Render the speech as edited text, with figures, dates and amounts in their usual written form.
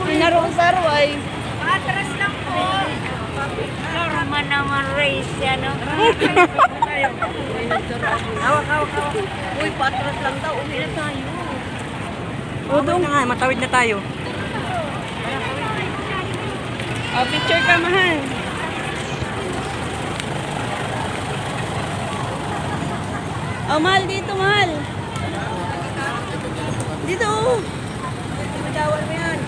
Pinarong sarway. Patras lang po. Norma naman race yan, no? Hawak, hawak, hawak. Uy, patras lang daw. Uwi na tayo. Udong na nga, matawid na tayo. Oh, picture ka, mahal. Oh, mahal dito, mahal. Dito. Madawal mo yan.